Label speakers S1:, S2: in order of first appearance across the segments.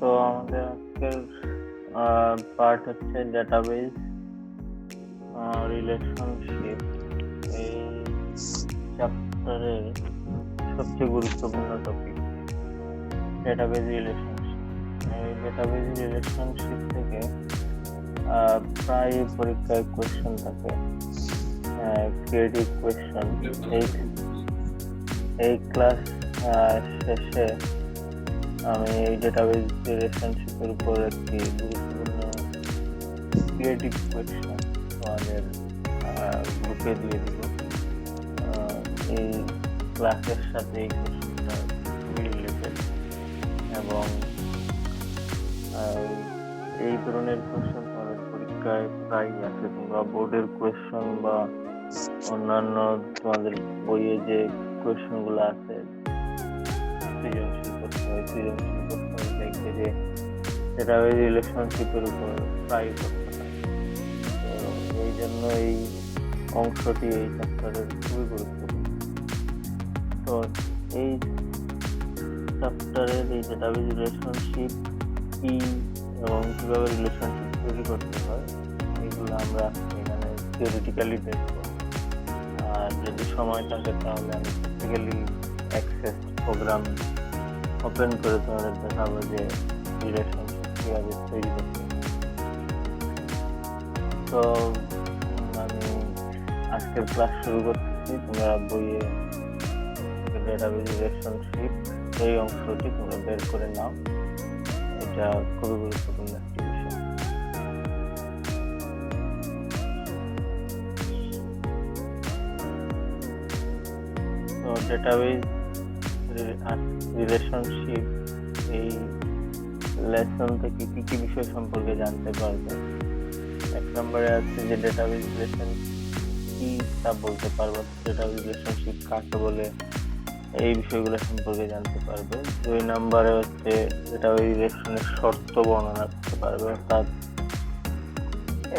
S1: তো আমাদের আজকের পার্ট হচ্ছে ডেটাবেজ রিলেশনশিপ। এই চ্যাপ্টারের সবচেয়ে গুরুত্বপূর্ণ টপিক ডেটাবেজ রিলেশনশিপ। এই ডেটাবেজ রিলেশনশিপ থেকে প্রায় পরীক্ষায় কোয়েশ্চেন থাকে, ক্রিয়েটিভ কোয়েশ্চেন। এই ক্লাস শেষে আমি এই ডেটাবেজ রিলেশনশিপের উপর একটি গুরুত্বপূর্ণ ক্রিয়েটিভ কোয়েশ্চেন আমাদের গ্রুপে দিয়ে দিব। এই ক্লাসের সাথে এই কোয়েশ্চেনটা খুবই রিলেটেড এবং এই ধরনের কোয়েশ্চেন তোমাদের পরীক্ষায় প্রায় আছে। তোমরা বোর্ডের কোয়েশ্চেন বা অন্যান্য তোমাদের বইয়ে যে কোয়েশ্চেন গুলো আছে সৃজনশীল প্রশ্ন দেখবে যে ডেটাবেজ রিলেশনশিপের উপর প্রায় প্রশ্ন থাকে। তো এই জন্য এই অংশটি এই চ্যাপ্টারের খুবই গুরুত্বপূর্ণ। তো এই চ্যাপ্টারের এই ডেটাবেজ রিলেশনশিপ কি এবং কিভাবে রিলেশনশিপ তৈরি করতে হয় এগুলো আমরা এখানে থিওরিটিক্যালি দেখবো। আর যদি সময় থাকে তাহলে আমি প্র্যাকটিক্যালি অ্যাক্সেস প্রোগ্রাম ওপেন করে তোমাদের দেখাবো যে রিলেশনশিপ কিভাবে তৈরি করতে হয়। তো আমি আজকের ক্লাস শুরু করতেছি। তোমরা বইয়ে ডেটাবেজ রিলেশনশিপ এই অংশটি তোমরা বের করে নাও, এটা খুবই গুরুত্বপূর্ণ একটি বিষয়। তো ডেটাবেজ রিলেশনশিপ এই লেসন থেকে কি কি বিষয় সম্পর্কে জানতে পারবে। এক নম্বরে আছে যে ডেটাবেজ রিলেশন কি তা বলতে পারবো, ডেটাবেজ রিলেশনশিপ কাকে বলে এই বিষয়গুলো সম্পর্কে জানতে পারবে। 2 নম্বরে হচ্ছে ডেটাবেজ রিলেশনের শর্ত বর্ণনা করতে পারবে, অর্থাৎ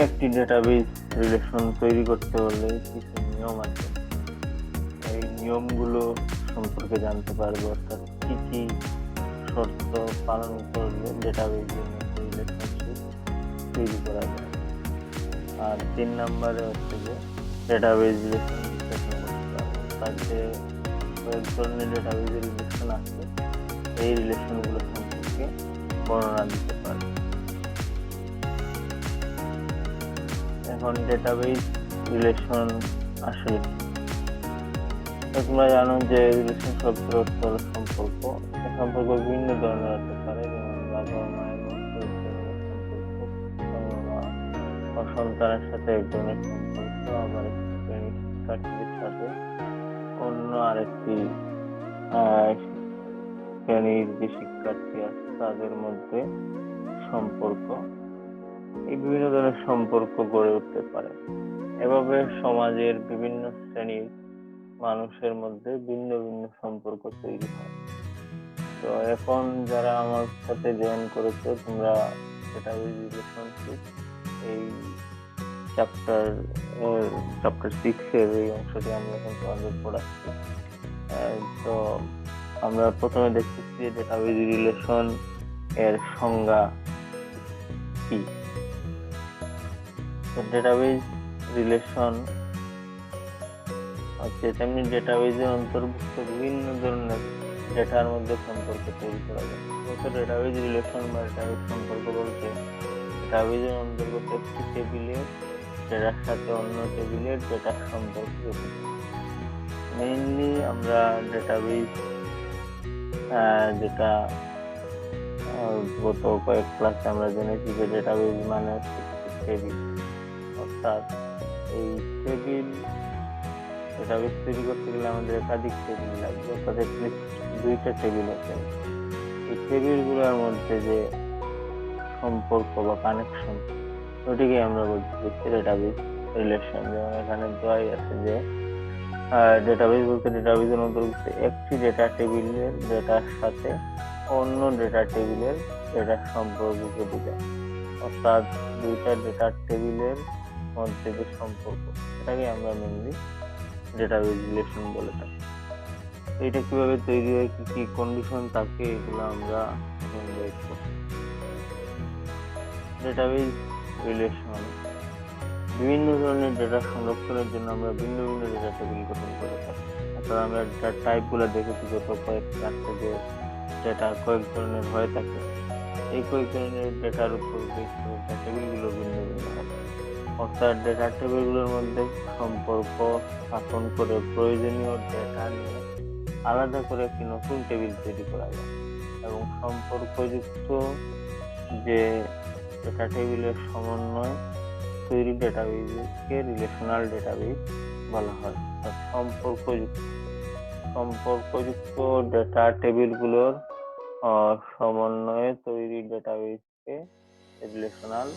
S1: একটি ডেটাবেজ রিলেশন তৈরি করতে হলে কিছু নিয়ম আছে, এই নিয়মগুলো সম্পর্কে জানতে পারবে, অর্থাৎ কি কি শর্ত পালন করলে ডেটাবেজ রিলেশনশিপ তৈরি করা যায়। আর 3 নম্বরে হচ্ছে যে ডেটাবেজ রিলেশন বিশ্লেষণ করতে পারবে, অর্থাৎ যে কয়েক ধরনের ডেটাবেজ রিলেশন আছে এই রিলেশনগুলো সম্পর্কে বর্ণনা দিতে পারবে। এখন ডেটাবেজ রিলেশন আসলে তোমরা জানো যে রিলেশন শব্দের অর্থ হলো সম্পর্ক। সম্পর্ক বিভিন্ন ধরনের হতে পারে, যেমন বাবা মায়ের মধ্যে সম্পর্ক, সন্তানের সাথে এক ধরনের সম্পর্ক, আবার শিক্ষার্থীদের সাথে অন্য আরেকটি শ্রেণীর যে শিক্ষার্থী আছে তাদের মধ্যে সম্পর্ক। এই বিভিন্ন ধরনের সম্পর্ক গড়ে উঠতে পারে। এভাবে সমাজের বিভিন্ন শ্রেণীর মানুষের মধ্যে ভিন্ন ভিন্ন সম্পর্ক তৈরি হয়। তো এখন যারা আমার সাথে জয়েন করেছে তোমরা ডেটাবেজ রিলেশনশিপ এই চ্যাপ্টার 6 এর এই অংশটি আমি এখন তোমাদের পড়াচ্ছি। তো আমরা প্রথমে দেখতেছি ডেটাবেজ রিলেশন এর সংজ্ঞা কি। তো ডেটাবেজ রিলেশন হচ্ছে তেমনি ডেটাবেজের অন্তর্ভুক্ত বিভিন্ন ধরনের ডেটার মধ্যে সম্পর্ক তৈরি করা যায়। ডেটাবেজ রিলেশন বা ডেটাবেজ সম্পর্ক বলতে ডেটাবেজের অন্তর্গত একটি টেবিলের ডেটার সাথে অন্য টেবিলের ডেটার সম্পর্ক। মেইনলি আমরা ডেটাবেজ যেটা গত কয়েক ক্লাসে আমরা জেনেছি যে ডেটাবেজ মানে হচ্ছে টেবিল, অর্থাৎ এই টেবিল ডেটাবেজ তৈরি করতে গেলে আমাদের একাধিক টেবিল লাগবে, অর্থাৎ দুইটা টেবিল আছে। এই টেবিলগুলোর মধ্যে যে সম্পর্ক বা কানেকশন ওটিকে আমরা বলছি ডেটাবেজ রিলেশন। যেমন এখানে দেওয়াই আছে যে ডেটাবেজ বলতে ডেটাবেজের অন্তর্ভুক্ত একটি ডেটা টেবিলের ডেটার সাথে অন্য ডেটা টেবিলের ডেটার সম্পর্ককে বোঝায়, অর্থাৎ দুইটা ডেটা টেবিলের মধ্যে যে সম্পর্ক এটাকে আমরা মেনলি ডেটাবেজ রিলেশন বলে থাকি। এটা কিভাবে তৈরি হয়, কি কি কন্ডিশন থাকে এগুলো আমরা এখন দেখবো। Database relation. বিভিন্ন ধরনের ডেটা সংরক্ষণের জন্য আমরা ভিন্ন ভিন্ন ডেটা টেবিল গঠন করে থাকি। অর্থাৎ আমরা ডেটা টাইপগুলো দেখেছি গত কয়েকটা যে ডেটা কয়েক ধরনের হয়ে থাকে। এই কয়েক ধরনের ডেটার উপর বেস করে ডেটা টেবিলগুলো ভিন্ন ভিন্ন হয়। অর্থাৎ ডেটা টেবিলগুলোর মধ্যে সম্পর্ক স্থাপন করে প্রয়োজনীয় ডেটা নিয়ে আলাদা করে একটি নতুন টেবিল তৈরি করা যায় এবং সম্পর্কযুক্ত যে ডেটা টেবিলের সমন্বয় তৈরি ডেটাবেজকে রিলেশনাল ডেটাবেজ বলা হয়। সম্পর্কযুক্ত ডেটা টেবিলগুলোর সমন্বয়ে তৈরি ডেটাবেজকে রিলেশনাল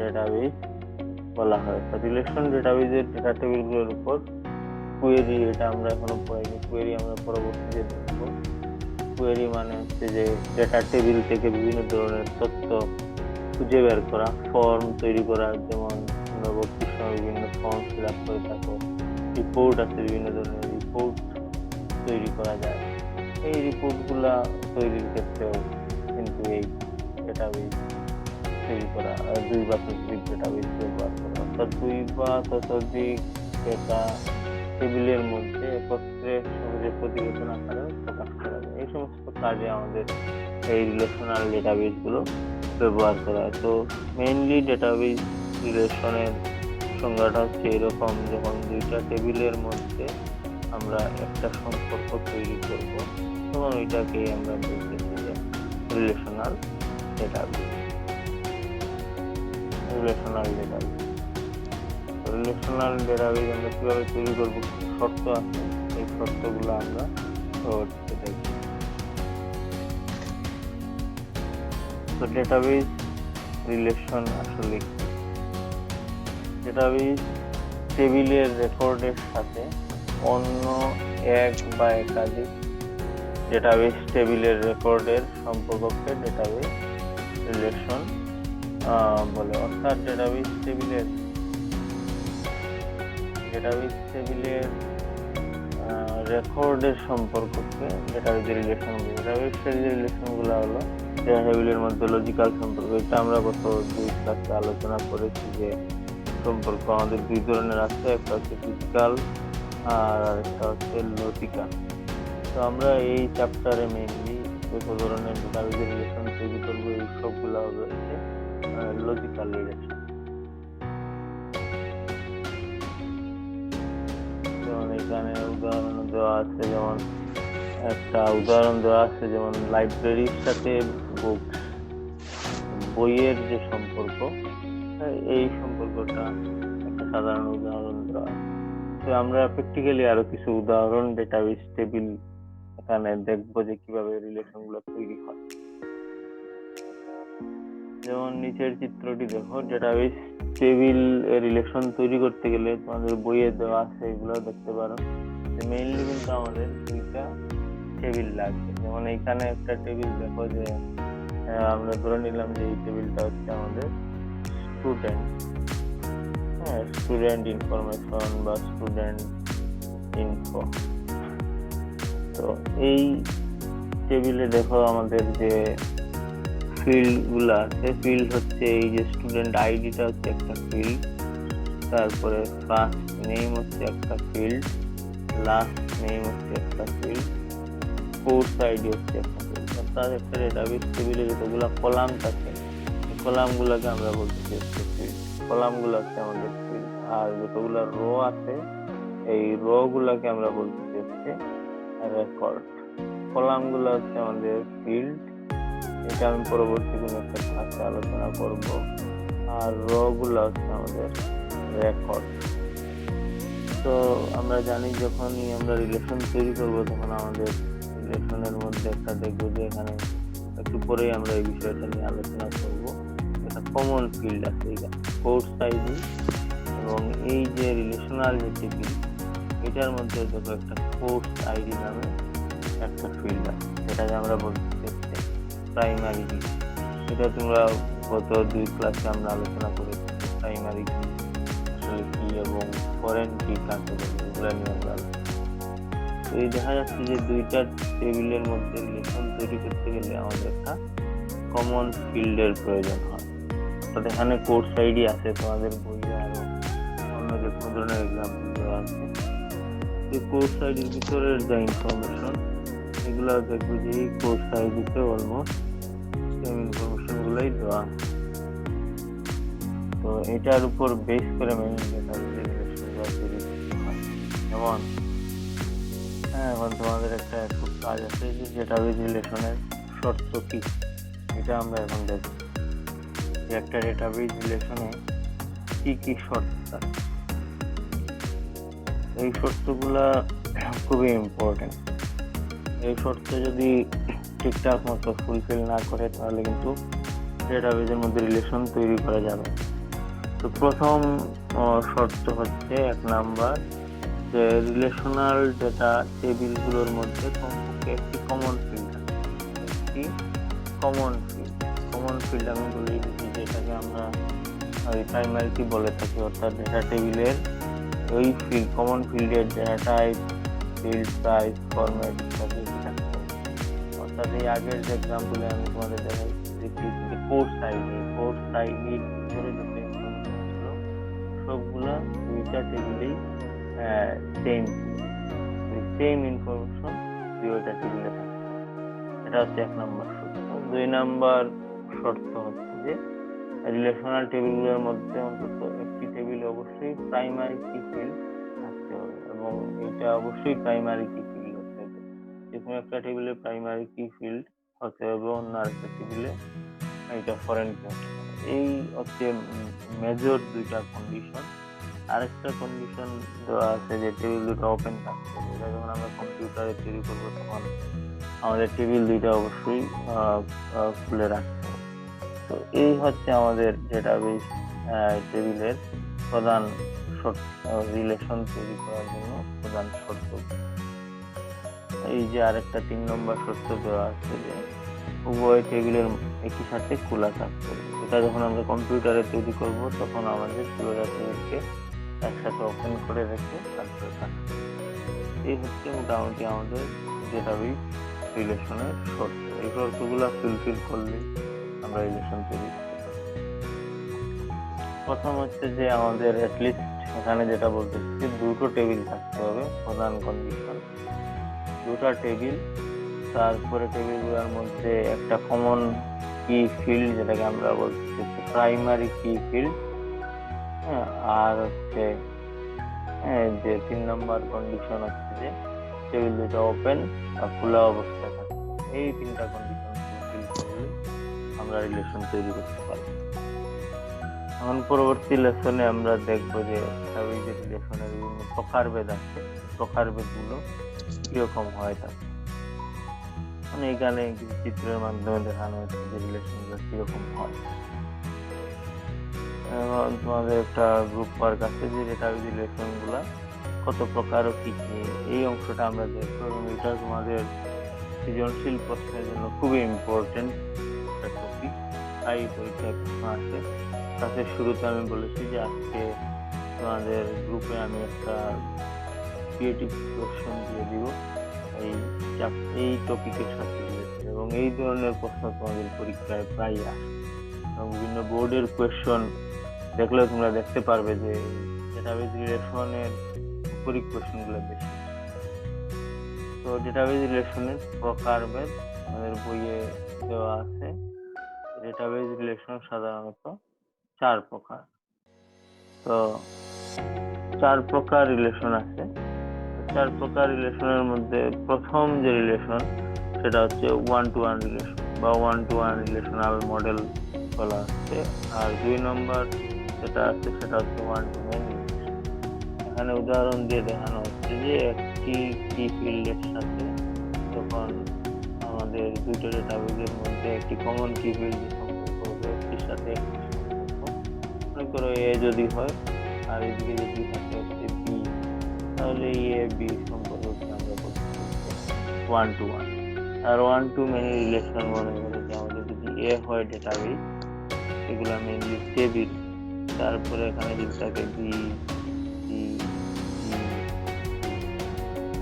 S1: ডেটাবেজ বলা হয়। রিলেশন ডেটাবেজের ডেটা টেবিলগুলোর উপর কোয়েরি, এটা আমরা এখনো পড়াইনি, কোয়েরি আমরা পরবর্তীতে দেখব। কোয়েরি মানে হচ্ছে যে ডেটা টেবিল থেকে বিভিন্ন ধরনের তথ্য খুঁজে বের করা, ফর্ম তৈরি করা, যেমন আমরা ভর্তির সময় বিভিন্ন ফর্ম ফিল আপ করে থাকো, রিপোর্ট আছে, বিভিন্ন ধরনের রিপোর্ট তৈরি করা যায়। এই রিপোর্টগুলা তৈরির ক্ষেত্রেও কিন্তু এই ডেটাবেজ তৈরি করা, 2 বা ততোধিক ডেটাবেজ ব্যবহার করা, অর্থাৎ 2 বা ততোধিক ডেটা টেবিলের মধ্যে একত্রে সহজে প্রতিবেদন আকারে প্রকাশ করা যায়। এই সমস্ত কাজে আমাদের এই রিলেশনাল ডেটাবেজগুলো ব্যবহার করা হয়। তো মেইনলি ডেটাবেজ রিলেশনের সংজ্ঞাটা হচ্ছে এরকম, যখন 2টা টেবিলের মধ্যে আমরা একটা সম্পর্ক তৈরি করব তখন ওইটাকে আমরা বলতেছি যে রিলেশনাল ডেটাবেজ। রিলেশনাল ডেটাবেজ আমরা কিভাবে তৈরি করবো, শর্ত আছে, এই শর্তগুলো আমরা দেখি। তো ডেটাবেজ রিলেশন আসলে ডেটাবেজ টেবিলের রেকর্ডের সাথে অন্য এক বা একাধিক ডেটাবেজ টেবিলের রেকর্ডের সম্পর্ককে ডেটাবেজ রিলেশন বলে। অর্থাৎ ডেটাবেজ টেবিলের রেকর্ডের সম্পর্ককে ডেটাবেজ রিলেশন বলে। ডেটাবেজ রিলেশনগুলো হলো ডেটা টেবিলের মধ্যে লজিক্যাল সম্পর্ক। এটা আমরা গত 2 ক্লাসে আলোচনা করেছি যে সম্পর্ক আমাদের 2 ধরনের আছে, একটা হচ্ছে ফিজিক্যাল আর একটা হচ্ছে লজিক্যাল। তো আমরা এই চ্যাপ্টারে মেইনলি যত ধরনের ডেটাবেজ রিলেশন তৈরি করবো এই সবগুলো হবে লজিক্যাল রিলেশন। যেমন এখানে উদাহরণ দেওয়া আছে, যেমন একটা উদাহরণ দেওয়া আছে, যেমন লাইব্রেরির সাথে বইয়ের যে সম্পর্ক, এই সম্পর্কটা একটা সাধারণ উদাহরণ দেওয়া। তো আমরা প্র্যাকটিক্যালি আরো কিছু উদাহরণ ডেটাবেজ টেবিল এখানে দেখবো যে কিভাবে রিলেশন গুলো তৈরি হয়। যেমন নিচের চিত্রটি দেখো, ডেটাবেজ টেবিল রিলেশন তৈরি করতে গেলে তোমাদের বইয়ে দেওয়া আছে, এগুলো দেখতে পারো। মেইনলি কিন্তু আমাদের 2টা টেবিল লাগবে। যেমন এইখানে একটা টেবিল দেখো, যে আমরা ধরে নিলাম যে এই টেবিলটা হচ্ছে আমাদের স্টুডেন্ট ইনফরমেশন বা স্টুডেন্ট ইনফো। তো এই টেবিলে দেখো আমাদের যে ফিল্ড গুলো আছে, ফিল্ড হচ্ছে এই যে স্টুডেন্ট আইডিটা হচ্ছে একটা ফিল্ড, তারপরে ফার্স্ট নেম হচ্ছে একটা ফিল্ড, লাস্ট নেম হচ্ছে একটা ফিল্ড, কোর্স আইডি হচ্ছে একটা ফিল্ড। অর্থাৎ একটা ডেটাবেজ টেবিলে যতগুলো কলাম থাকে, এই কলামগুলোকে আমরা বলতেছি হচ্ছে ফিল্ড। কলামগুলো হচ্ছে আমাদের ফিল্ড। আর যতগুলো রো আছে, এই রো গুলাকে আমরা বলতেছি হচ্ছে রেকর্ড। কলামগুলো হচ্ছে আমাদের ফিল্ড, এটা আমি পরবর্তী কোনো একটা ক্লাসে আলোচনা করব। আর রো গুলো হচ্ছে আমাদের রেকর্ড। তো আমরা জানি যখনই আমরা রিলেশন তৈরি করবো তখন আমাদের রিলেশনের মধ্যে একটা দেখবো যে এখানে একটু পরেই আমরা এই বিষয়টা নিয়ে আলোচনা করব, একটা কমন ফিল্ড আছে এখানে, কোর্স আইডি। এবং এই যে রিলেশনাল যে টেবিল, এটার মধ্যে দেখো একটা কোর্স আইডি নামে একটা ফিল্ড আছে, যেটাকে আমরা বলতে প্রাইমারি কি। এটা তোমরা গত 2 ক্লাসে আমরা আলোচনা করেছি প্রাইমারি কি আসলে কি এবং ফরেন কি কাকে বলে, এগুলো নিয়ে আমরা আলোচনা। তো এই দেখা যাচ্ছে যে 2টা টেবিলের মধ্যে রিলেশন তৈরি করতে গেলে আমাদের একটা কমন ফিল্ডের প্রয়োজন হয়। অর্থাৎ এখানে কোর্স আইডি আছে, তোমাদের বইয়ে আরো অন্য যে কোনো ধরনের এক্সাম্পল দেওয়া আছে। এই কোর্স আইডির ভিতরের যে ইনফরমেশন এগুলো দেখবে যে এই কোর্স আইডিতে অলমোস্ট সেম ইনফরমেশন গুলাই দেওয়া। তো এটার উপর বেস করে মেইন যেমন এখন তোমাদের একটা খুব কাজ আছে যে ডেটাবেজ রিলেশনের শর্ত কি, এটা আমরা এখন দেখব যে একটা ডেটাবেজ রিলেশনে কি কি শর্ত থাকে। এই শর্তগুলা খুবই ইম্পর্টেন্ট। এই শর্ত যদি ঠিকঠাক মতো ফুলফিল না করে তাহলে কিন্তু ডেটাবেজের মধ্যে রিলেশন তৈরি করা যাবে। তো প্রথম শর্ত হচ্ছে 1 নাম্বার, যে রিলেশনাল ডেটা টেবিলগুলোর মধ্যে কমপক্ষে একটি কমন ফিল্ড আছে। একটি কমন ফিল্ড আমি বলে দিচ্ছি, যেটাকে আমরা প্রাইমারি কি বলে থাকি, অর্থাৎ ডেটা টেবিলের ওই ফিল্ড কমন ফিল্ডের data type, field size, format ইত্যাদি থাকতে হবে। অর্থাৎ এই আগের যে এক্সাম্পলে আমি তোমাদের দেখাই যে কোর্স আইডি ভিতরে যত ইনফরমেশন ছিল সবগুলা দুইটা টেবিলেই সেম ইনফরমেশন দুইটা টেবিলে থাকে। এটা হচ্ছে 1 নম্বর শর্ত। 2 নম্বর শর্ত হচ্ছে যে রিলেশনাল টেবিলগুলোর মধ্যে অন্তত একটি টেবিলে অবশ্যই প্রাইমারি কি ফিল্ড থাকতে হবে, এবং এটা অবশ্যই প্রাইমারি কি ফিল্ড হতে হবে। যে কোনো একটা টেবিলে প্রাইমারি কি ফিল্ড হতে হবে, অন্য আরেকটা টেবিলে এটা ফরেন কি হতে হবে। এই হচ্ছে মেজর দুইটা কন্ডিশন। আরেকটা কন্ডিশন দেওয়া আছে যে টেবিল দুটো ওপেন থাকতে হবে। এটা যখন আমরা কম্পিউটারে তৈরি করবো তখন আমাদের টেবিল দুইটা অবশ্যই খুলে রাখতে হবে। তো এই হচ্ছে আমাদের ডেটাবেজ টেবিলের প্রধান রিলেশন তৈরি করার জন্য প্রধান শর্ত। এই যে আরেকটা 3 নম্বর শর্ত দেওয়া আছে যে উভয় টেবিলের একই সাথে খোলা থাকতে হবে। এটা যখন আমরা কম্পিউটারে তৈরি করব তখন আমাদের পুরোটা টেবিলকে একসাথে ওপেন করে রেখে তারপরে থাকতে হবে। এই হচ্ছে মোটামুটি আমাদের ডেটাবেজ রিলেশনের শর্ত। এই শর্তগুলো ফুলফিল করলে আমরা রিলেশন তৈরি করতে পারি। প্রথম হচ্ছে যে আমাদের অ্যাটলিস্ট এখানে যেটা বলতেছি যে 2টো টেবিল থাকতে হবে, প্রধান কন্ডিশন। 2টা টেবিল, তারপরে টেবিলগুলোর মধ্যে একটা কমন কি ফিল্ড, যেটাকে আমরা বলতেছি প্রাইমারি কি ফিল্ড। আর হচ্ছে যে 3 নম্বর কন্ডিশন হচ্ছে যে টেবিল দুটো ওপেন আর খোলা অবস্থায় থাকে। এই 3টা কন্ডিশন ফুলফিল করলে আমরা রিলেশন তৈরি করতে পারি। এখন পরবর্তী লেসনে আমরা দেখবো যে রিলেশনের বিভিন্ন প্রকারভেদ আছে, প্রকারভেদগুলো কিরকম হয় থাকে। মানে এখানে কিছু চিত্রের মাধ্যমে দেখানো হচ্ছে যে রিলেশনগুলো কিরকম হয়। এখন তোমাদের একটা গ্রুপ ওয়ার্ক আছে যে ডেটাবেজ রিলেশন গুলা কত প্রকার ও কি কি, এই অংশটা আমরা দেখবো, এবং এটা তোমাদের সৃজনশীল প্রশ্নের জন্য খুবই ইম্পর্টেন্ট একটা টপিক। তাই পরীক্ষায় প্রশ্ন আসে। তাতে শুরুতে আমি বলেছি যে আজকে তোমাদের গ্রুপে আমি একটা ক্রিয়েটিভ কোয়েশ্চন দিয়ে দিব এই টপিকের সাথে রিলেটেড, এবং এই ধরনের প্রশ্ন তোমাদের পরীক্ষায় প্রায় আসে। এবং বিভিন্ন বোর্ডের কোয়েশ্চন দেখলে তোমরা দেখতে পারবে যে ডেটাবেজ রিলেশনের উপরই কোয়েশ্চনগুলো বেশি। তো ডেটাবেজ রিলেশনের প্রকারভেদ আমাদের বইয়ে দেওয়া আছে। ডেটাবেজ রিলেশন সাধারণত 4 প্রকার। তো 4 প্রকার রিলেশন আছে। 4 প্রকার রিলেশনের মধ্যে প্রথম যে রিলেশন সেটা হচ্ছে 1-to-1 রিলেশন বা 1-to-1 রিলেশনাল মডেল বলা হচ্ছে। আর 2 নম্বর যেটা আছে সেটা হচ্ছে 1-to-many রিলেশন। এখানে উদাহরণ দিয়ে দেখানো হচ্ছে যে একটি কি ফিল্ডের সাথে যখন আমাদের দুটো ডেটাবেজের মধ্যে একটি কমন কি ফিল্ড সম্পর্ক হবে, একটির সাথে একটি সম্পর্ক, মনে করো এ যদি হয় আর এদিকে যদি থাকে হচ্ছে বি, তাহলে এ বি সম্পর্ককে আমরা বলতে 1-to-1। আর 1-to-many রিলেশন মনে করে যে আমাদের যদি এ হয় ডেটাবেজ, এগুলো মেইনলি টেবিল, তারপরে এখানে যদি থাকে বি সি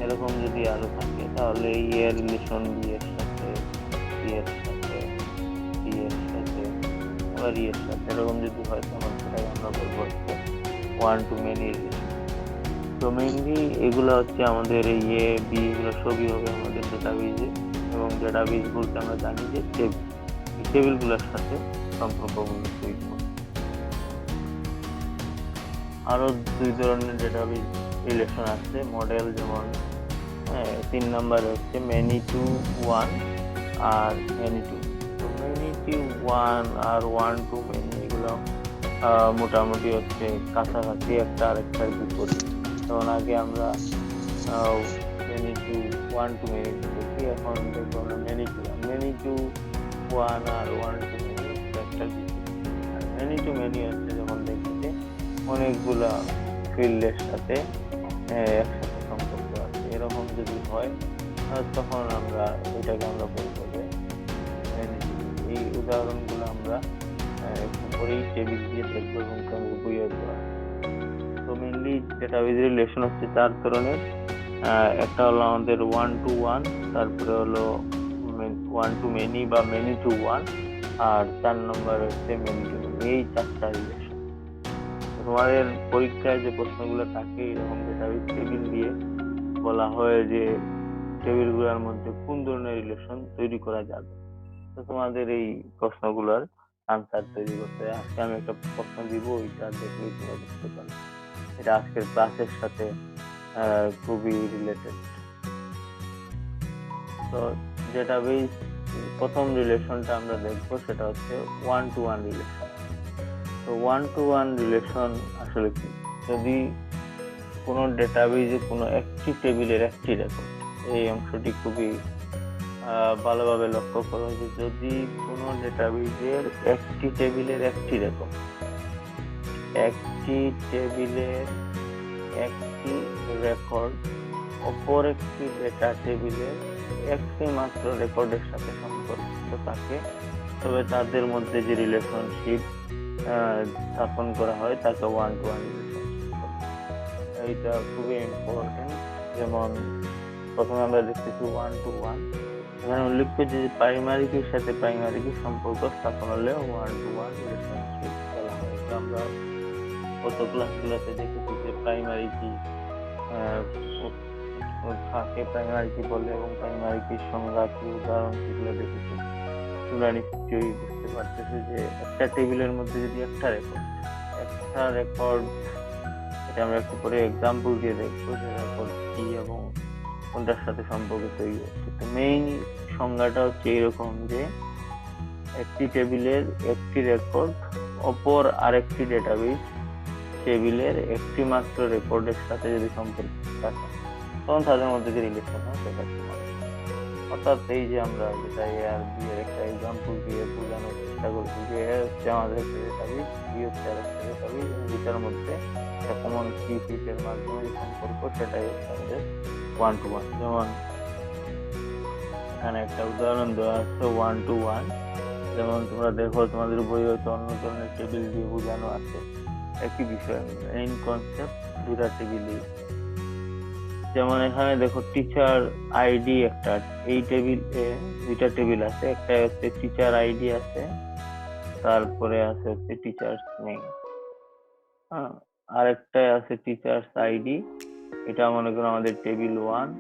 S1: এরকম যদি আরো থাকে, তাহলে এ এর রিলেশন বি এর সাথে, সি এর সাথে, ডি এর সাথে, বা রি এর সাথে এরকম যদি হয় তখন সেটাকে আমরা বলবো হচ্ছে ওয়ান টু মেনি রিলেশন। তো মেইনলি এগুলো হচ্ছে আমাদের এই এ বি এগুলো সবই হবে আমাদের ডেটাবেজে, এবং ডেটাবেজ বলতে আমরা জানি যে টেবিলগুলোর সাথে সম্পর্কগুলো তৈরি করে। আরো দুই ধরনের ডেটাবেজ রিলেশন আছে মডেল, যেমন 3 নম্বরে হচ্ছে মেনি টু ওয়ান আর মেনি টু। তো মেনি টু ওয়ান আর ওয়ান টু মেনি এগুলো মোটামুটি হচ্ছে কাছাকাছি একটা আরেকটার বিপরীত। যেমন আগে আমরা many to one to many দেখি, এখন দেখবো আমরা মেনি টু ওয়ান আর ওয়ান টু মেনি একটা বিপরীত। আর মেনি টু মেনি হচ্ছে যখন দেখি যে অনেকগুলা ফিল্ডের সাথে একসাথে সম্পর্ক আছে, এরকম যদি হয় তখন আমরা এটাকে আমরা বলবো যে এই উদাহরণগুলো আমরা একটু পরেই টেবিল দিয়ে দেখবো এবং তোমাকে বুঝিয়ে দেওয়া। তো মেনলি ডেটাবেজ রিলেশন হচ্ছে 4 ধরনের। একটা হলো আমাদের ওয়ান টু ওয়ান, তারপরে হলো ওয়ান টু মেনি বা মেনি টু ওয়ান, আর 4 নম্বর হচ্ছে মেনি টু মেনি। এই 4টা রিলেশন তোমাদের পরীক্ষায় যে প্রশ্নগুলো থাকে এরকম ডেটাবেজ টেবিল দিয়ে বলা হয় যে টেবিলগুলোর মধ্যে কোন ধরনের রিলেশন তৈরি করা যাবে। তো তোমাদের এই প্রশ্নগুলোর আনসার তৈরি করতে আজকে আমি একটা প্রশ্ন দিব, ওইটা দেখলেই তোমরা বুঝতে পারবে। এটা আজকের ক্লাসের সাথে খুবই রিলেটেড। তো ডেটাবেজ প্রথম রিলেশনটা আমরা দেখবো সেটা হচ্ছে ওয়ান টু ওয়ান রিলেশন। তো ওয়ান টু ওয়ান রিলেশন আসলে কি? যদি কোনো ডেটাবেজে কোনো একটি টেবিলের একটি রেকর্ড, এই অংশটি খুবই ভালোভাবে লক্ষ্য করো যে যদি কোনো ডেটাবেজের একটি টেবিলের একটি রেকর্ড, একটি টেবিলের একটি রেকর্ড অপর একটি ডেটা টেবিলের একটি মাত্র রেকর্ডের সাথে সম্পর্কিত থাকে, তবে তাদের মধ্যে যে রিলেশনশিপ স্থাপন করা হয় তাকে ওয়ান টু ওয়ান রিলেশনশিপ। এইটা খুবই ইম্পর্টেন্ট। যেমন প্রথমে আমরা দেখতেছি ওয়ান টু ওয়ান, এখানে উল্লেখ করছে যে প্রাইমারি কির সাথে প্রাইমারি কি সম্পর্ক স্থাপন হলে ওয়ান টু ওয়ান রিলেশনশিপ বলা হয়। আমরা গত ক্লাসগুলোতে দেখেছি যে প্রাইমারি কি থাকে, প্রাইমারি কি বলে এবং প্রাইমারি কি সংজ্ঞা কি, উদাহরণ কিগুলো দেখেছি। তোমরা নিশ্চয়ই বুঝতে পারতেছো যে একটা টেবিলের মধ্যে যদি একটা রেকর্ড এটা আমরা একটু পরে এক্সাম্পল দিয়ে দেখবো যে রেকর্ড কি এবং কোনটার সাথে সম্পর্ক তৈরি হচ্ছে। তো মেইন সংজ্ঞাটা হচ্ছে এরকম যে একটি টেবিলের একটি রেকর্ড অপর আরেকটি ডেটাবেজ টেবিলের একটি মাত্র রেকর্ডের সাথে যদি সম্পর্ক থাকে তখন তাদের মধ্যে যে রিলেশন হয় সেটা অর্থাৎ এই যে আমরা যেটা এ আর বি এর একটা এক্সাম্পল দিয়ে বোঝানোর চেষ্টা করছি যে এ হচ্ছে আমাদের একটা ডেটাবেজ, বি হচ্ছে আরেকটা ডেটাবেজ, এবং দুটার মধ্যে একটা কমন কি ফিটের মাধ্যমে যে সম্পর্ক সেটাই হচ্ছে আমাদের ওয়ান টু ওয়ান। যেমন এখানে একটা উদাহরণ দেওয়া আছে ওয়ান টু ওয়ান। যেমন তোমরা দেখো তোমাদের বই হয়তো অন্য ধরনের টেবিল দিয়ে বোঝানো আছে একই বিষয়, মেইন কনসেপ্ট দুটা টেবিলই। যেমন এখানে দেখো টিচার আইডি একটা, এই টেবিলে দুইটা টেবিল আছে, একটা হচ্ছে টিচার আইডি আছে, তারপরে আছে হচ্ছে টিচার্স নেম, আর একটা আছে টিচার্স আইডি। এটা মনে করো আমাদের টেবিল 1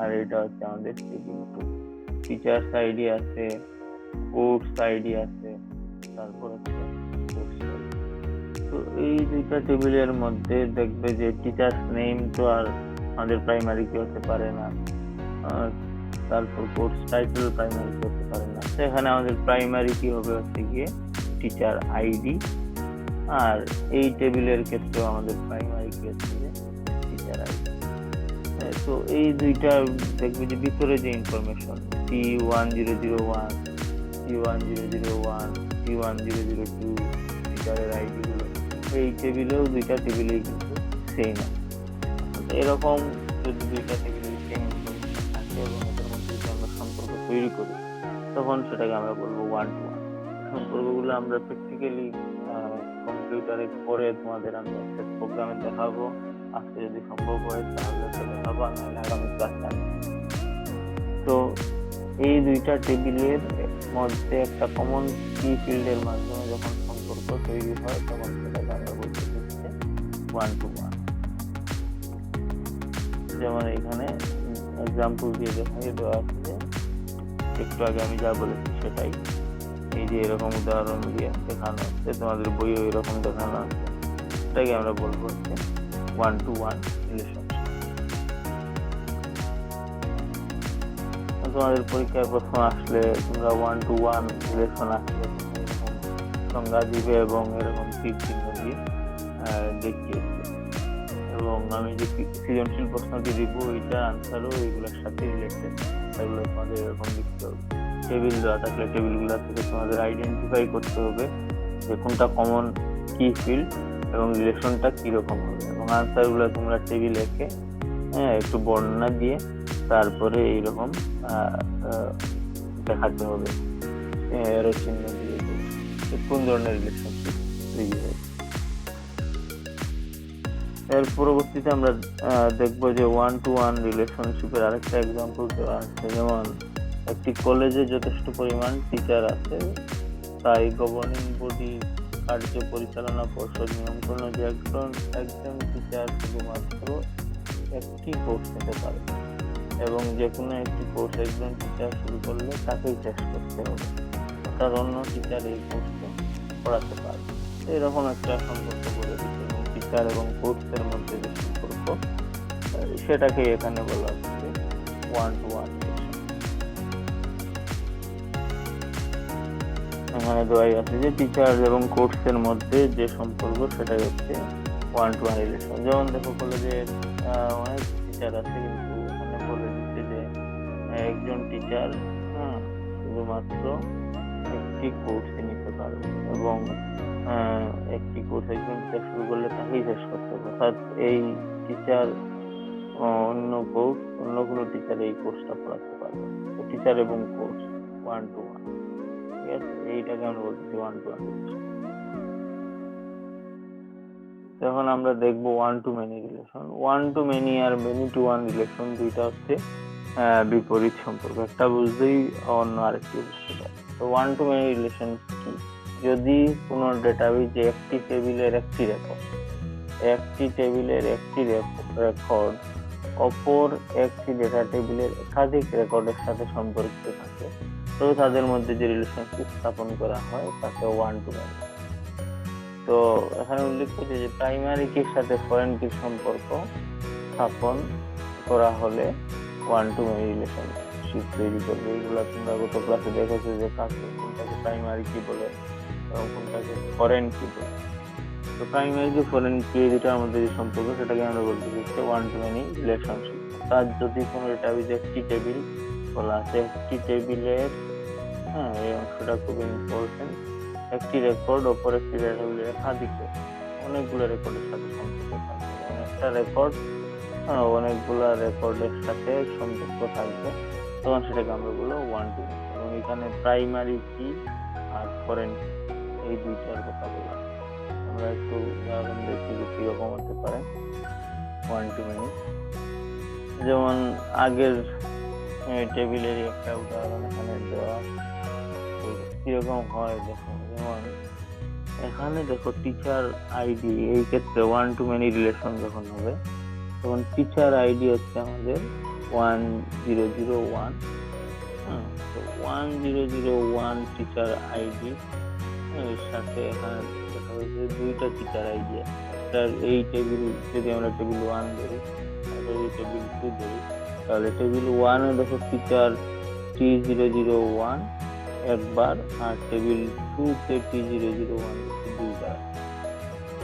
S1: আর এটা হচ্ছে আমাদের টেবিল 2। টিচার্স আইডি আছে, কোর্স আইডি আছে, তারপর হচ্ছে কোর্স আইডি। তো এই দুইটা টেবিলের মধ্যে দেখবে যে টিচার্স নেম তো আর আমাদের প্রাইমারি কি হতে পারে না, তারপর কোর্স টাইটেল প্রাইমারি কি হতে পারে না। সেখানে আমাদের প্রাইমারি কি হবে হচ্ছে গিয়ে টিচার আইডি, আর এই টেবিলের ক্ষেত্রেও আমাদের প্রাইমারি কি হচ্ছে টিচার আইডি। তো এই দুইটা দেখবে যে ভিতরে যে ইনফরমেশন T1001, T1001, T1002 টিচারের আইডি গুলো এই টেবিলেও দুইটা টেবিলেই কিন্তু সেম আছে। এরকম যদি দুইটা টেবিলে সেম ইনফরমেশন থাকে এবং এদের মধ্যে যদি আমরা সম্পর্ক তৈরি করি তখন সেটাকে আমরা বলবো ওয়ান টু ওয়ান। সম্পর্কগুলো আমরা প্র্যাকটিক্যালি কম্পিউটারে করে তোমাদের আমি একটা প্রোগ্রামে দেখাবো। আজকে যদি সম্ভব হয় তাহলে দেখাবো, নাহলে আগামী ক্লাসে। তো এই দুইটা টেবিলের মধ্যে একটা কমন কি ফিল্ডের মাধ্যমে যখন তৈরি হয় তখন সেটাকে আমরা বলতে হচ্ছে ওয়ান টু ওয়ান। যেমন এখানে এক্সাম্পল দিয়ে দেওয়া আছে যে একটু আগে আমি যা বলেছি সেটাই, এই যে এরকম উদাহরণ দিয়ে দেখানো হচ্ছে, তোমাদের বইও এরকম দেখানো আছে, এটাকে আমরা বলবো হচ্ছে ওয়ান টু ওয়ান রিলেশনশিপ। তোমাদের পরীক্ষায় প্রশ্ন আসলে তোমরা ওয়ান টু ওয়ান রিলেশন আসলে এরকম সংজ্ঞা দিবে এবং এরকম তীর চিহ্ন দিয়ে দেখিয়েছে, এবং আমি যে সৃজনশীল প্রশ্নটি দিব ওইটা আনসারও এগুলোর সাথে রিলেটেড, এগুলো তোমাদের এরকম লিখতে হবে। টেবিল দেওয়া থাকলে টেবিলগুলো থেকে তোমাদের আইডেন্টিফাই করতে হবে যে কোনটা কমন কি ফিল্ড এবং রিলেশনটা কিরকম হবে, এবং আনসারগুলো তোমরা টেবিল এঁকে একটু বর্ণনা দিয়ে তারপরে এইরকম দেখাতে হবে, এরো চিহ্ন দিয়ে কোন ধরনের রিলেশনশিপ তৈরি হয়। এর পরবর্তীতে আমরা দেখবো যে ওয়ান টু ওয়ান রিলেশনশিপের আরেকটা এক্সাম্পল দেওয়া আছে। যেমন একটি কলেজে যথেষ্ট পরিমাণ টিচার আছে, তাই গভর্নিং বডি কার্য পরিচালনা পর্ষদ নিয়ম করল যে একজন টিচার শুধুমাত্র একটি কোর্স নিতে পারে এবং যে কোনো একটি কোর্স একজন টিচার শুরু করলে তাকেই শেষ করতে হবে, অর্থাৎ অন্য টিচার এই কোর্সকে পড়াতে পারে। এরকম একটা সম্পর্ক গড়ে দিচ্ছে এবং টিচার এবং কোর্সের মধ্যে যে সম্পর্ক সেটাকে এখানে বলা হচ্ছে ওয়ান টু ওয়ান। এখানে দেওয়াই আছে যে টিচার এবং কোর্সের মধ্যে যে সম্পর্ক সেটাই হচ্ছে ওয়ান টু ওয়ান রিলেশন। যেমন দেখো কলেজে অনেক টিচার আছে, কিন্তু এখানে বলে দিচ্ছে যে একজন টিচার শুধুমাত্র একটি কোর্স নিতে পারবে এবং একটি কোর্স একজন টিচার শুরু করলে তাকেই শেষ করতে হবে, অর্থাৎ এই টিচার অন্য কোনো টিচার এই কোর্সটা পড়াতে পারবে। টিচার এবং কোর্স ওয়ান টু ওয়ান, ঠিক আছে, এইটাকে আমরা বলতেছি ওয়ান টু ওয়ান রিলেশন। এখন আমরা দেখবো one to many relation. One to many আর মেনি টু ওয়ান রিলেশন দুইটা হচ্ছে বিপরীত সম্পর্ক, একটা বুঝতেই অন্য আরেকটি বুঝতে পারে। তো ওয়ান টু মেনি রিলেশন কি? যদি কোনো ডেটাবেজে একটি টেবিলের একটি রেকর্ড অপর একটি ডেটা টেবিলের একাধিক রেকর্ডের সাথে সম্পর্কিত থাকে, তবে তাদের মধ্যে যে রিলেশনশিপ স্থাপন করা হয় তাকে ওয়ান টু মেনি। তো এখানে উল্লেখ করছে যে প্রাইমারি কির সাথে ফরেন কির সম্পর্ক স্থাপন করা হলে ওয়ান টু মেনি রিলেশনশিপ তৈরি করবে। এগুলো তোমরা গত ক্লাসে দেখেছো যে কোনটাকে প্রাইমারি কি বলে এবং কোনটাকে ফরেন কি বলে। তো প্রাইমারি কি ফরেন কি এই দুটার মধ্যে যে সম্পর্ক সেটাকে আমরা বলতে চাচ্ছি ওয়ান টু মেনি রিলেশনশিপ। তার যদি কোনো ডেটাবেজে একটি টেবিল বলা আছে, একটি টেবিলের এই অংশটা খুব ইম্পর্টেন্ট, একটি রেকর্ড অপর একটি টেবিলের একাধিক অনেকগুলো রেকর্ডের সাথে সম্পর্ক থাকবে, একটা রেকর্ড অনেকগুলো রেকর্ডের সাথে সম্পর্ক থাকবে, তখন সেটাকে আমরা বলবো ওয়ান টু মেনি। এবং এখানে প্রাইমারি কি আর ফরেন এই দুইটার কথা বললাম। আমরা একটু উদাহরণ দেখি যে কিরকম হতে পারে ওয়ান টু মেনি। যেমন আগের টেবিলেরই একটা উদাহরণ এখানে দেওয়া, কিরকম হয় দেখো। যেমন এখানে দেখো টিচার আইডি, এই ক্ষেত্রে ওয়ান টু মেনি রিলেশন যখন হবে তখন টিচার আইডি হচ্ছে আমাদের 1001। তো 1001 টিচার আইডি এর সাথে এখানে দেখা হয়েছে দুইটা টিচার আইডি। এই টেবিল যদি আমরা টেবিল 1 ধরি আর যদি টেবিল 2 ধরি, তাহলে টেবিল 1 এ দেখো টিচার T001 একবার আর টেবিল 2 তে T001 দুইবার।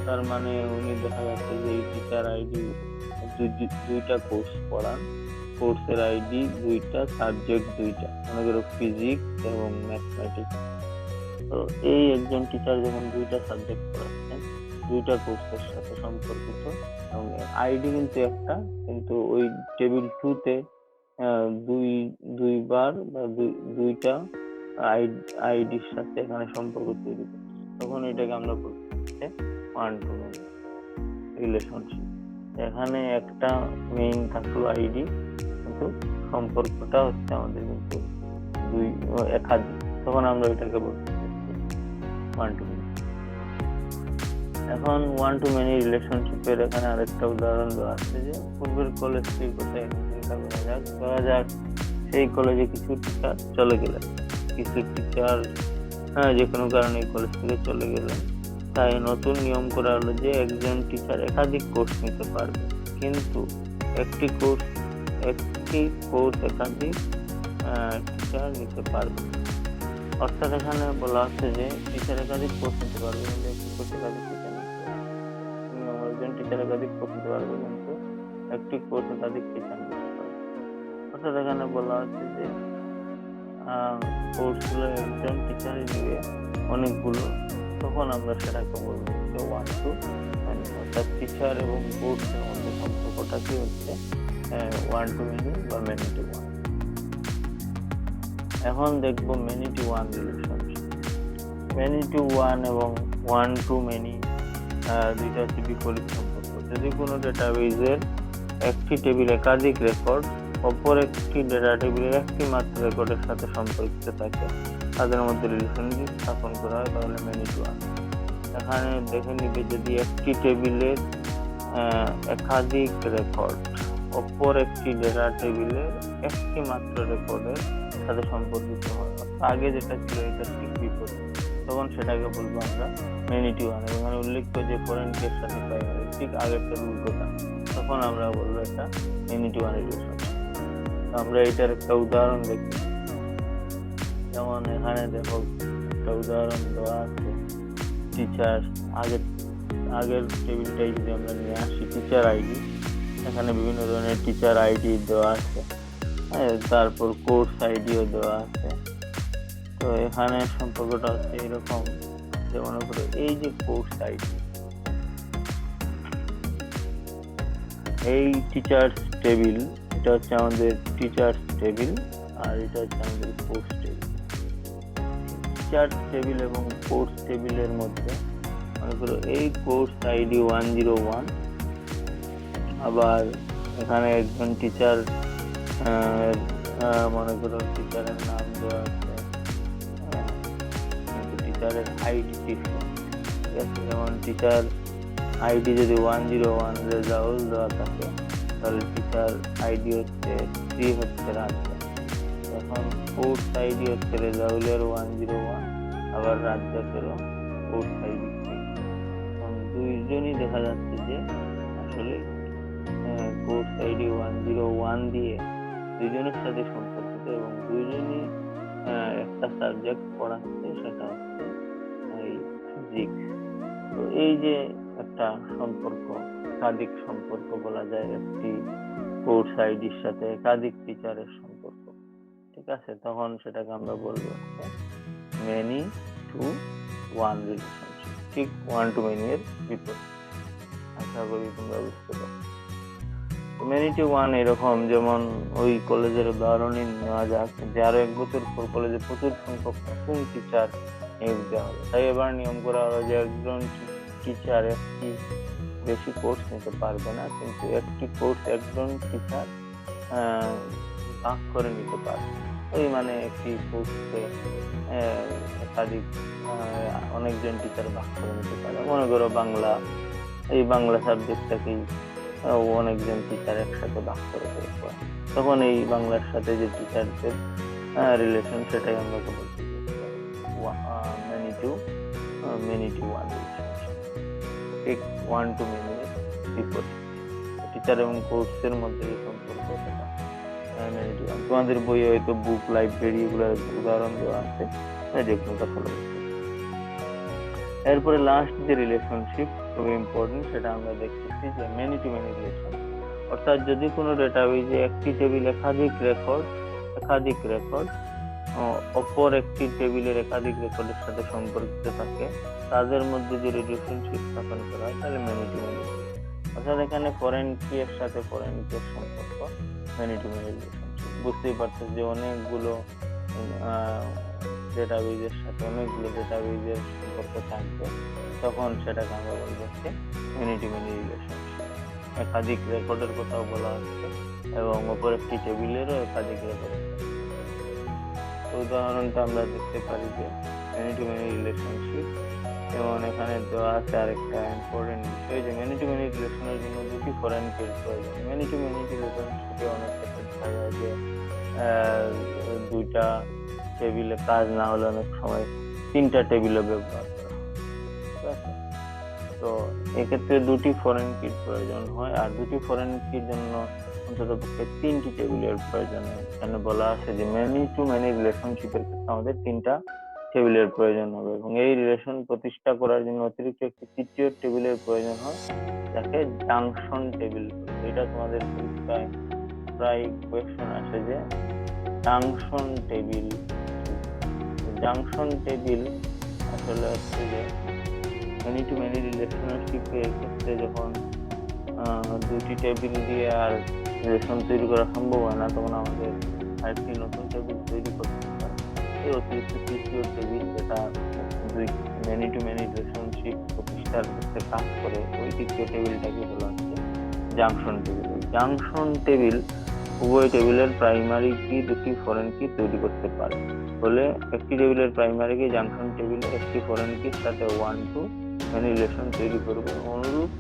S1: তার মানে উনি দেখা যাচ্ছে যে এই টিচার আইডি দুইটা কোর্স পড়ান, কোর্সের আইডি দুইটা, সাবজেক্ট দুইটা, মনে করো ফিজিক্স এবং ম্যাথমেটিক্স। তো এই একজন টিচার যখন দুইটা সাবজেক্ট পড়াচ্ছেন দুইটা কোর্সের সাথে সম্পর্কিত এবং আইডি কিন্তু একটা, কিন্তু ওই টেবিল 2 তে দুইবার বা দুইটা আইডির সাথে এখানে সম্পর্ক তৈরি করছে, তখন এটাকে আমরা বলতে ওয়ান টু মেনি রিলেশনশিপ। এখানে একটা মেইন থাকলো আইডি, কিন্তু সম্পর্কটা হচ্ছে আমাদের কিন্তু একাধিক, তখন আমরা এটাকে বলতে ওয়ান টু মেনি। এখন ওয়ান টু মেনি রিলেশনশিপের এখানে আরেকটা উদাহরণ দেওয়া আছে যে পূর্বের কলেজটির কথা এখন চিন্তা করা যাক সেই কলেজে কিছু টিচার চলে গেলেন, কিছু টিচার যে কোনো কারণে কলেজ থেকে চলে গেলেন। তাই নতুন নিয়ম করা হলো যে একজন টিচার একাধিক কোর্স নিতে পারবে, কিন্তু একটি কোর্স একাধিক টিচার নিতে পারবে। অর্থাৎ এখানে বলা হচ্ছে যে টিচার একাধিক কোর্স নিতে পারবে, কিন্তু একটি কোর্স একাধিক টিচার নিতে পারবে। একজন টিচার একাধিক কোর্স নিতে পারবে, কিন্তু একটি কোর্স একাধিক টিচার নিতে পারবে। অর্থাৎ এখানে বলা হচ্ছে যে কোর্সগুলো একজন টিচারই নিবে অনেকগুলো, তখন আমরা সেটাকে বলবো যে ওয়ান টু মেনি। অর্থাৎ টিচার এবং কোর্সের মধ্যে সম্পর্কটা কি হচ্ছে ওয়ান টু মেনি বা মেনি টু ওয়ান। এখন দেখবো many to one relationship. Many to one এবং ওয়ান টু মেনি দুইটা হচ্ছে বিপরীত সম্পর্ক। যদি কোনো ডেটাবেজের একটি টেবিল একাধিক রেকর্ড অপর একটি ডেটা টেবিলের একটি মাত্র রেকর্ডের সাথে সম্পর্কিত থাকে, তাদের মধ্যে রিলেশনশিপ স্থাপন করা হয়, তাহলে মেনি টু ওয়ান। এখানে দেখে নিবে যদি একটি টেবিলের একাধিক রেকর্ড অপর একটি ডেটা টেবিলের একটি মাত্র রেকর্ডের সাথে সম্পর্কিত হয়, আগে যেটা ছিল এটা ঠিক বিপরীত, তখন সেটাকে বলবো আমরা মেনি টু ওয়ান। এবং উল্লেখ করে যে ফরেন কের সাথে প্রাইমারি ঠিক আগেরটার উল্টোটা, তখন আমরা বলবো এটা মেনি টু ওয়ান রিলেশনশিপ। আমরা এটার একটা উদাহরণ দেখি। যেমন এখানে দেখো একটা উদাহরণ দেওয়া আছে টিচার। আগের টেবিলটাই যদি আমরা নিয়ে আসি টিচার আইডি, এখানে বিভিন্ন ধরনের টিচার আইডি দেওয়া আছে, তারপর কোর্স আইডিও দেওয়া আছে। তো এখানে সম্পর্কটা হচ্ছে এরকম যে মনে করো এই যে কোর্স আইডি, এই টিচার্স টেবিল, এটা হচ্ছে আমাদের টিচার্স টেবিল, আর এটা হচ্ছে আমাদের কোর্স টেবিল। টিচার্স টেবিল এবং কোর্স টেবিলের মধ্যে মনে করো এই কোর্স আইডি 101, আবার এখানে একজন টিচার মনে করো টিচারের নাম দেওয়া আছে, কিন্তু টিচারের আইডি ডিফারেন্ট, ঠিক আছে। যেমন টিচার আইডি যদি 101 রেজাউল দেওয়া থাকে, তাহলে টিচার আইডি হচ্ছে 3 হচ্ছে রাজ্য। এখন কোর্স আইডি হচ্ছে রেজাউলের 101, আবার রাজ্জাকেরও কোর্স আইডি 3। এখন দুইজনই দেখা যাচ্ছে যে আসলে কোর্স আইডি 101 দিয়ে দুইজনের সাথে সম্পর্কিত, এবং দুইজনই একটা সাবজেক্ট পড়াচ্ছে, সেটা হচ্ছে ফিজিক্স। তো এই যে একটা সম্পর্ক, একাধিক সম্পর্ক বলা যায় একটি কোর্স আইডির সাথে একাধিক টিচারের সম্পর্ক, ঠিক আছে। তখন সেটাকে আমরা বলবো মেনি টু ওয়ান রিলেশনশিপ, ঠিক ওয়ান টু মেনি এর বিপরীত। আশা করি তোমরা বুঝতে পারো। মেনি টু ওয়ান এরকম, যেমন ওই কলেজের উদাহরণই নেওয়া যাক যে আরো 1 বছর পর কলেজে প্রচুর সংখ্যক নতুন টিচার নিয়োগ দেওয়া হবে। তাই এবার নিয়ম করা হলো যে একজন টিচার একটি বেশি কোর্স নিতে পারবে না, কিন্তু একটি কোর্স একজন টিচার ভাগ করে নিতে পারবে। ওই মানে একটি কোর্সে একাধিক অনেকজন টিচার ভাগ করে নিতে পারে। মনে করো বাংলা, এই বাংলা সাবজেক্টটাকেই অনেকজন টিচার একসাথে ভাগ করে পড়ে, তখন এই বাংলার সাথে যে টিচারদের রিলেশন, সেটাই আমরা বলতে মেনি টু ওয়ান রিলেশনশিপ, ঠিক ওয়ান টু মেনি এর বিপরীত। টিচার এবং কোর্সের মধ্যে যে সম্পর্ক, সেটা মেনি টু ওয়ান। তোমাদের বইয়ে হয়তো বুক, লাইব্রেরি এগুলোর উদাহরণ দেওয়া আছে, যেগুলোটা ফলো করতে। এরপরে লাস্ট যে রিলেশনশিপ খুবই ইম্পর্টেন্ট, সেটা আমরা দেখতেছি যে মেনি টু মেনি রিলেশন। অর্থাৎ যদি কোনো ডেটাবেজে একটি টেবিল একাধিক রেকর্ড অপর একটি টেবিলের একাধিক রেকর্ডের সাথে সম্পর্কিত থাকে, তাদের মধ্যে যে রিলেশনশিপ স্থাপন করা হয়, তাহলে মেনি টু মেনি। অর্থাৎ এখানে ফরেন কি এর সাথে ফরেন কি এর সম্পর্ক মেনি টু মেনি রিলেশনশিপ। বুঝতেই পারছো যে অনেকগুলো ডেটাবেজের সাথে অনেকগুলো ডেটাবেজের সম্পর্ক থাকবে, তখন সেটাকে আমরা বলবো হচ্ছে মেনি টু মেনি রিলেশনশিপ। একাধিক রেকর্ডের কথাও বলা হচ্ছে, এবং অপর একটি টেবিলেরও একাধিক রেকর্ড। উদাহরণটা আমরা দেখতে পারি যে মেনি টু মেনি রিলেশনশিপ যেমন এখানে দেওয়া আছে আরেকটা ইম্পর্টেন্ট বিষয় যে মেনি টু মেনি রিলেশনের জন্য দুটি ফরেন কির প্রয়োজন। মেনি টু মেনি রিলেশনশিপে অনেক ক্ষেত্রে দেখা যায় যে দুইটা টেবিলে কাজ না হলে অনেক সময় তিনটা টেবিলে ব্যবহার করা হয়, ঠিক আছে? তো এক্ষেত্রে দুটি ফরেন কির প্রয়োজন হয়, আর দুটি ফরেন কির জন্য অন্তত পক্ষে তিনটি টেবিলের প্রয়োজন হয়। এখানে বলা আছে যে মেনি টু মেনি রিলেশনশিপের ক্ষেত্রে আমাদের তিনটা টেবিলের প্রয়োজন হবে, এবং এই রিলেশন প্রতিষ্ঠা করার জন্য অতিরিক্ত একটি তৃতীয় টেবিলের প্রয়োজন হয়, যাকে জাংশন টেবিল বলে। এটা তোমাদের পরীক্ষায় প্রায় কোয়েশ্চেন আসে যে জাংশন টেবিল। জাংশন টেবিল আসলে হচ্ছে যে মেনি টু মেনি রিলেশনশিপের ক্ষেত্রে যখন দুটি টেবিল দিয়ে আর রিলেশন তৈরি করা সম্ভব হয় না, তখন আমাদের আরেকটি নতুন টেবিল তৈরি করতে হয়। এই অতিরিক্ত তৃতীয় টেবিল যেটা দুই মেনি টু মেনি রিলেশনশিপ প্রতিষ্ঠার ক্ষেত্রে কাজ করে, ওই তৃতীয় টেবিলটাকে বলা হচ্ছে জাংশন টেবিল। জাংশন টেবিল উভয় টেবিলের প্রাইমারি কি দুটি ফরেন কি তৈরি করতে পারে বলে একটি টেবিলের প্রাইমারি কি জাংশন টেবিলের একটি ফরেন কির সাথে ওয়ান টু মেনি রিলেশন তৈরি করবে। অনুরূপ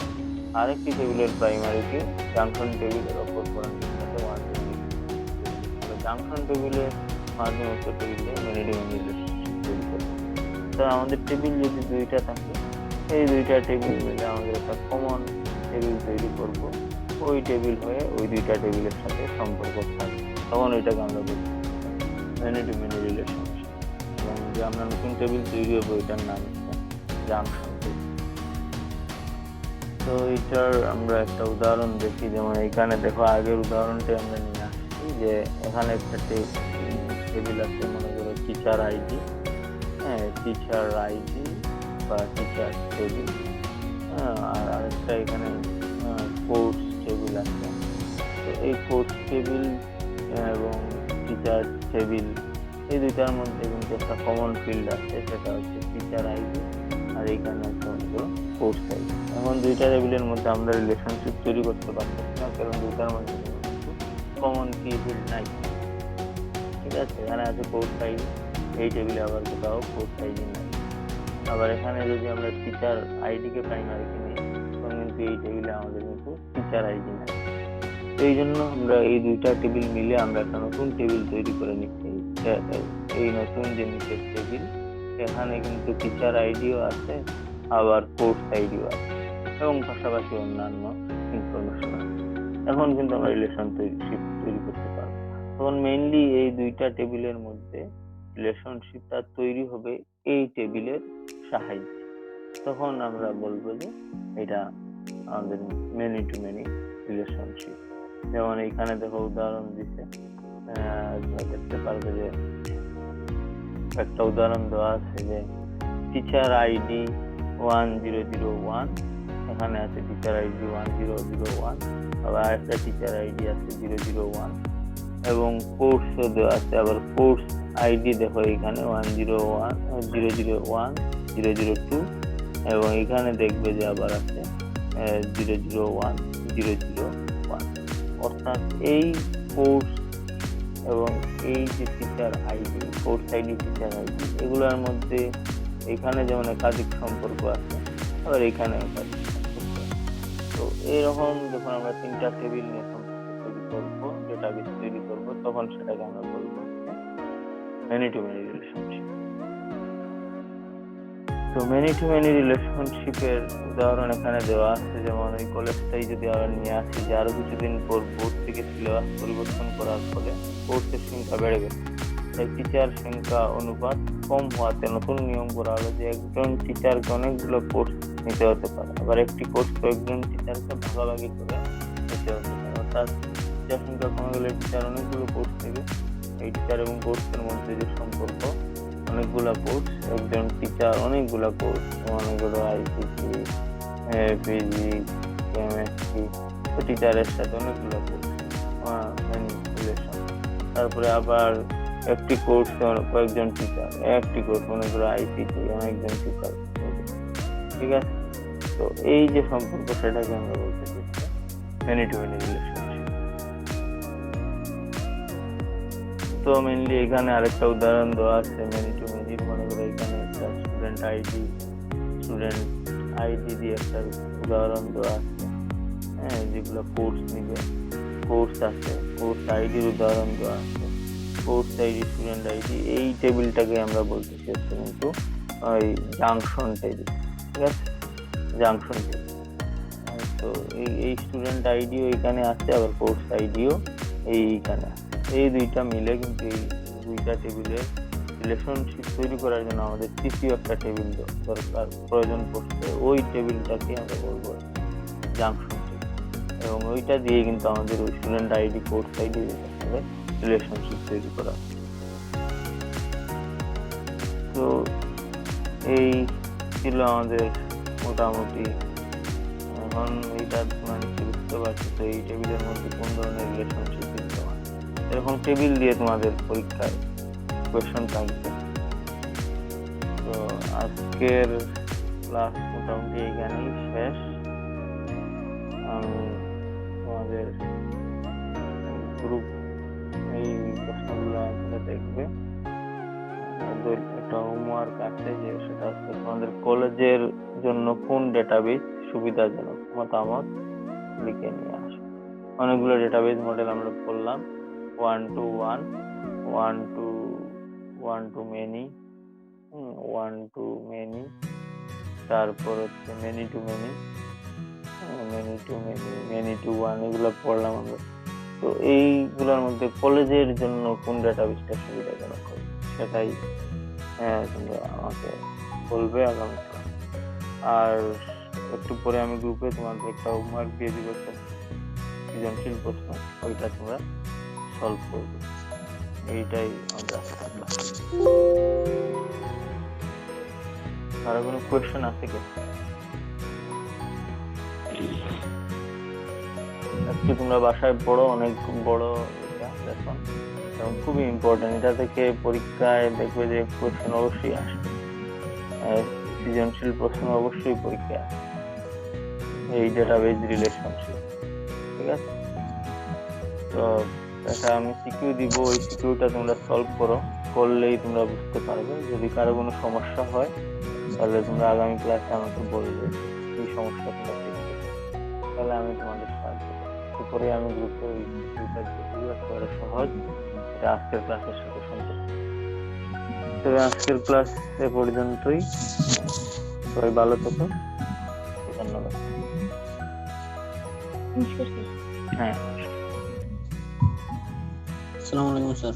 S1: আরেকটি টেবিলের প্রাইমারি কি জাংশন টেবিলের অপর ফরেন কির সাথে ওয়ান টু জাংশন টেবিলের মাধ্যমে টেবিলে মেনি টু মেনি রিলেশনশিপ তৈরি করবে। তো আমাদের টেবিল যদি দুইটা থাকে, এই দুইটা টেবিল মিলে আমাদের একটা কমন টেবিল তৈরি করব, ওই টেবিল হয়ে ওই দুইটা টেবিলের সাথে সম্পর্ক থাকবে, তখন ওইটাকে আমরা বলবো মেনি টু মেনি রিলেশনশিপ। এবং যে আমরা নতুন টেবিল তৈরি হবো এটার নাম হচ্ছে জাংশন টেবিল। তো এটার আমরা একটা উদাহরণ দেখি, যেমন এখানে দেখো আগের উদাহরণটা আমরা নিয়ে আসছি যে এখানে একটা টেবিল আছে, মনে করো টিচার আইডি, টিচার আইডি বা টিচার টেবিল, আর আরেকটা এখানে কোর্স টেবিল আছে। তো এই কোর্স টেবিল এবং টিচার টেবিল এই দুইটার মধ্যে কিন্তু একটা কমন ফিল্ড আছে, সেটা হচ্ছে টিচার আইডি, আর এইখানে হচ্ছে কোর্স আইডি। এখন দুইটা টেবিলের মধ্যে আমরা রিলেশনশিপ তৈরি করতে পারতেছি না, কারণ দুইটার মধ্যে কিন্তু কমন কি ফিল্ড নাই, ঠিক আছে? এখানে আছে কোর্স আইডি, এই টেবিলে আবার কোথাও কোর্স আইডি নাই। আবার এখানে যদি আমরা টিচার আইডিকে প্রাইমারি কিনি, তখন কিন্তু এই টেবিলে আমাদের কিন্তু টিচার আইডি নাই। এই জন্য আমরা এই দুইটা টেবিল মিলে আমরা একটা নতুন টেবিল তৈরি করে নিচ্ছি। এই নতুন যে নিচের টেবিল, এখানে কিন্তু টিচার আইডিও আছে, আবার কোর্স আইডিও আছে, এবং পাশাপাশি অন্যান্য ইনফরমেশন আছে। এখন কিন্তু আমরা রিলেশনশিপ তৈরি করতে পারবো। তখন মেইনলি এই দুইটা টেবিলের মধ্যে রিলেশনশিপটা তৈরি হবে এই টেবিলের সাহায্যে। তখন আমরা বলবো যে এটা আমাদের মেনি টু মেনি রিলেশনশিপ। যেমন এইখানে দেখো উদাহরণ দিচ্ছে, দেখতে পারবে যে একটা উদাহরণ দেওয়া আছে যে টিচার আইডি 1001, এখানে আছে টিচার আইডি 1001, আবার একটা টিচার আইডি আছে 001, এবং কোর্সও দেওয়া আছে। আবার কোর্স আইডি দেখো এখানে 101, 001, 002, এবং এখানে দেখবে যে আবার আছে 001, 001। অর্থাৎ এই কোর্স এবং এই যে teacher ID, course ID, teacher ID, এগুলোর মধ্যে এখানে যেমন একাধিক সম্পর্ক আছে, আবার এখানে একাধিক সম্পর্ক আছে। তো এইরকম যখন আমরা তিনটা টেবিল নিয়ে সম্পর্ক তৈরি করবো, ডেটাবেস তৈরি করবো, তখন সেটাকে আমরা বলবো মেনি টু মেনি রিলেশনশিপ। তো মেনি টু মেনি রিলেশনশিপের উদাহরণ এখানে দেওয়া আছে। যেমন ওই কলেজটাই যদি আমরা নিয়ে আসি, যে আরো কিছুদিন পর বোর্ড থেকে সিলেবাস পরিবর্তন করার ফলে কোর্সের সংখ্যা বেড়ে গেছে, তাই টিচার সংখ্যা অনুপাত কম হওয়াতে নতুন নিয়ম করা হলো যে একজন টিচারকে অনেকগুলো কোর্স নিতে হতে পারে, আবার একটি কোর্স কয়েকজন টিচারকে ভাগাভাগি করে নিতে হতে পারে। অর্থাৎ টিচার সংখ্যা কমে গেলে টিচার অনেকগুলো কোর্স নেবে। এই টিচার এবং কোর্সের মধ্যে যে সম্পর্ক, অনেকগুলা কোর্স, একজন টিচার অনেকগুলা কোর্স, মনে করো আইসিটি, ফিজিক্স, কেমিস্ট্রি, টিচারের সাথে অনেকগুলো কোর্স, রিলেশন। তারপরে আবার একটি কোর্স কয়েকজন টিচার, একটি কোর্স মনে করো আইসিটি, অনেকজন টিচার, ঠিক আছে? তো এই যে সম্পর্ক, সেটাকে আমরা বলতেছি মেনি টু মেনি রিলেশনশিপ। তো মেইনলি এখানে আরেকটা উদাহরণ দেওয়া আছে মেনি টু মেনি। মনে করো এখানে একটা স্টুডেন্ট আইডি, স্টুডেন্ট আইডি দিয়ে একটা উদাহরণ দেওয়া আছে, হ্যাঁ, যেগুলো কোর্স নিবে, কোর্স আছে, কোর্স আইডির উদাহরণ দেওয়া আছে, কোর্স আইডি, স্টুডেন্ট আইডি। এই টেবিলটাকে আমরা বলতেছি হচ্ছে কিন্তু ওই জাংশন টেবিল, ঠিক আছে, জাংশন টেবিল। তো এই স্টুডেন্ট আইডিও এখানে আছে, আবার কোর্স আইডিও এইখানে আছে। এই দুইটা মিলে কিন্তু এই দুইটা টেবিলের রিলেশনশিপ তৈরি করার জন্য আমাদের তৃতীয় একটা টেবিল দরকার, প্রয়োজন পড়ছে। ওই টেবিলটাকে আমরা বলবো জাংশন টেবিল, এবং ওইটা দিয়ে কিন্তু আমাদের ওই স্টুডেন্ট আইডি, কোর্স আইডি সাথে রিলেশনশিপ তৈরি করা। তো এই ছিল আমাদের মোটামুটি। এখন এইটা মানে বুঝতে পারছি তো এই টেবিলের মধ্যে কোন ধরনের রিলেশনশিপ বিদ্যমান। এরকম টেবিল দিয়ে তোমাদের পরীক্ষায় কোয়েশ্চন থাকবে। তো আজকের ক্লাস মোটামুটি এইখানেই শেষ। আমি তোমাদের গ্রুপ এই প্রশ্নগুলো দেখবে। একটা হোমওয়ার্ক আছে যে সেটা হচ্ছে তোমাদের কলেজের জন্য কোন ডেটাবেজ সুবিধাজনক, মতামত লিখে নিয়ে আসো। অনেকগুলো ডেটাবেজ মডেল আমরা পড়লাম, 1 to 1, 1 to many, 1 to many, তারপর হচ্ছে many to many, many to many, many to 1, এগুলো পড়লাম আমরা। তো এইগুলোর মধ্যে কলেজের জন্য কোন ডেটাবেজটা সুবিধাজনক হবে সেটাই তোমরা আমাকে বলবে আগামী ক্লাস। আর একটু পরে আমি গ্রুপে তোমাদের একটা হোমওয়ার্ক দিয়ে দিব, সৃজনশীল প্রশ্ন, ওইটা তোমরা সলভ করবে। এইটাই আমাদের আর কোনো কোয়েশ্চেন আছে কি? আজকে তোমরা বাসায় পড়ো, অনেক বড় এটা লেসন এবং খুবই ইম্পর্টেন্ট। এটা থেকে পরীক্ষায় দেখবে যে কোয়েশ্চেন অবশ্যই আসবে, সৃজনশীল প্রশ্ন অবশ্যই পরীক্ষায় আসবে, এই ডেটাবেজ রিলেশনশিপ, ঠিক আছে। তো এটা আমি সিকিউ দিব, ওই সিকিউটা তোমরা সলভ করলেই তোমরা বুঝতে পারবে। যদি কারো কোনো সমস্যা হয় তাহলে তোমরা আগামী ক্লাসে আমাকে বলবে কি সমস্যা তোমরা দেখবে, তাহলে আমি তোমাদের সাহায্য করবো। পরে আমি গ্রুপে ওই সিকিউটা দিয়ে একেবারে সহজ, এটা আজকের ক্লাসের সাথে সম্পর্ক। তবে আজকের ক্লাস এ পর্যন্তই, সবাই ভালো থাকো, ধন্যবাদ।
S2: হ্যাঁ, আসসালামু আলাইকুম স্যার।